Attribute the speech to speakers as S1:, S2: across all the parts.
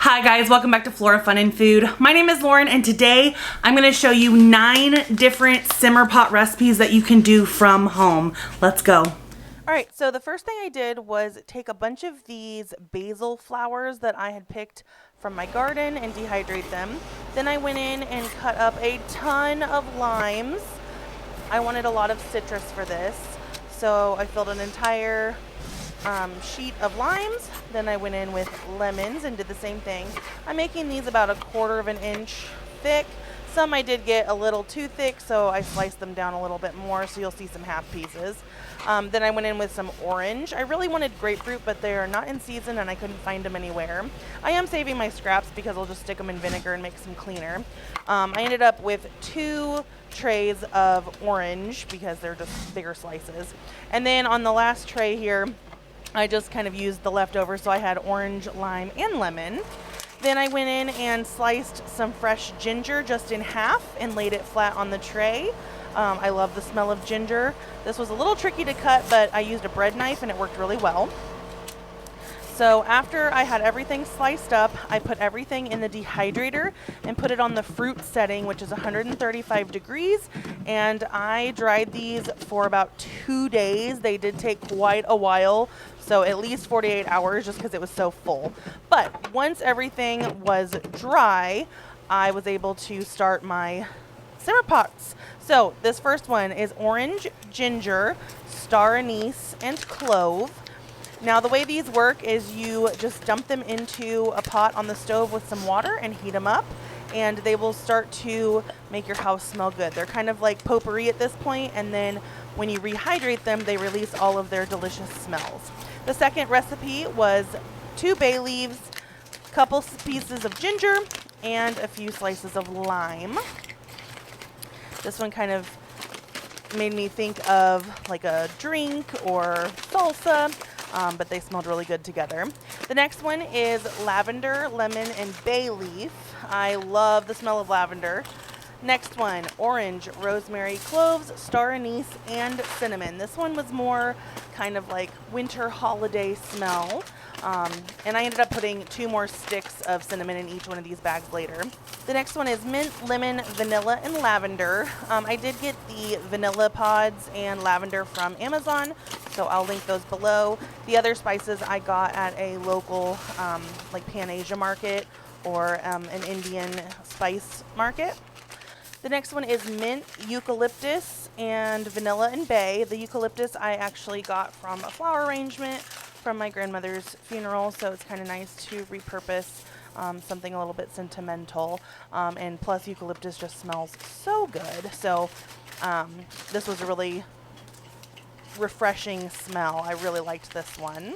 S1: Hi guys, welcome back to Flora Fun and Food. My name is Lauren and today I'm going to show you 9 different simmer pot recipes that you can do from home. Let's go.
S2: Alright, so the first thing I did was take a bunch of these basil flowers that I had picked from my garden and dehydrate them. Then I went in and cut up a ton of limes. I wanted a lot of citrus for this, so I filled an entire sheet of limes. Then I went in with lemons and did the same thing. I'm making these about 1/4 of an inch thick. Some I did get a little too thick, so I sliced them down a little bit more, so you'll see some half pieces. Then I went in with some orange. I really wanted grapefruit, but they are not in season and I couldn't find them anywhere. I am saving my scraps because I'll just stick them in vinegar and make some cleaner. I ended up with 2 trays of orange because they're just bigger slices. And then on the last tray here, I just kind of used the leftovers, so I had orange, lime, and lemon. Then I went in and sliced some fresh ginger just in half and laid it flat on the tray. I love the smell of ginger. This was a little tricky to cut, but I used a bread knife and it worked really well. So after I had everything sliced up, I put everything in the dehydrator and put it on the fruit setting, which is 135 degrees. And I dried these for about 2 days. They did take quite a while, so at least 48 hours just because it was so full. But once everything was dry, I was able to start my simmer pots. So this first one is orange, ginger, star anise, and clove. Now the way these work is you just dump them into a pot on the stove with some water and heat them up, and they will start to make your house smell good. They're kind of like potpourri at this point, and then when you rehydrate them, they release all of their delicious smells. The second recipe was 2 bay leaves, a couple pieces of ginger, and a few slices of lime. This one kind of made me think of like a drink or salsa. But they smelled really good together. The next one is lavender, lemon, and bay leaf. I love the smell of lavender. Next one, orange, rosemary, cloves, star anise, and cinnamon. This one was more kind of like winter holiday smell. And I ended up putting 2 more sticks of cinnamon in each one of these bags later. The next one is mint, lemon, vanilla, and lavender. I did get the vanilla pods and lavender from Amazon, so I'll link those below. The other spices I got at a local like Pan Asia market or an Indian spice market. The next one is mint, eucalyptus, and vanilla and bay. The eucalyptus I actually got from a flower arrangement from my grandmother's funeral, so it's kind of nice to repurpose something a little bit sentimental. And plus eucalyptus just smells so good. So this was a really refreshing smell. I really liked this one.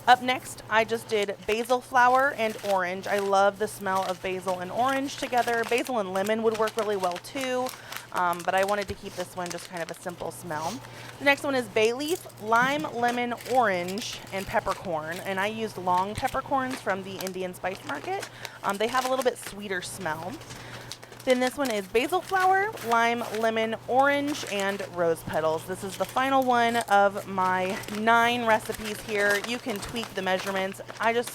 S2: Up next, I just did basil flower and orange. I love the smell of basil and orange together. Basil and lemon would work really well too, but I wanted to keep this one just kind of a simple smell. The next one is bay leaf, lime, lemon, orange, and peppercorn. And I used long peppercorns from the Indian spice market. They have a little bit sweeter smell. Then this one is basil flower, lime, lemon, orange, and rose petals. This is the final one of my 9 recipes here. You can tweak the measurements. I just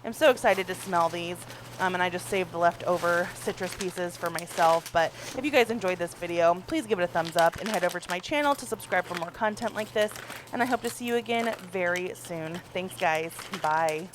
S2: am so excited to smell these. And I just saved the leftover citrus pieces for myself. But if you guys enjoyed this video, please give it a thumbs up and head over to my channel to subscribe for more content like this. And I hope to see you again very soon. Thanks, guys. Bye.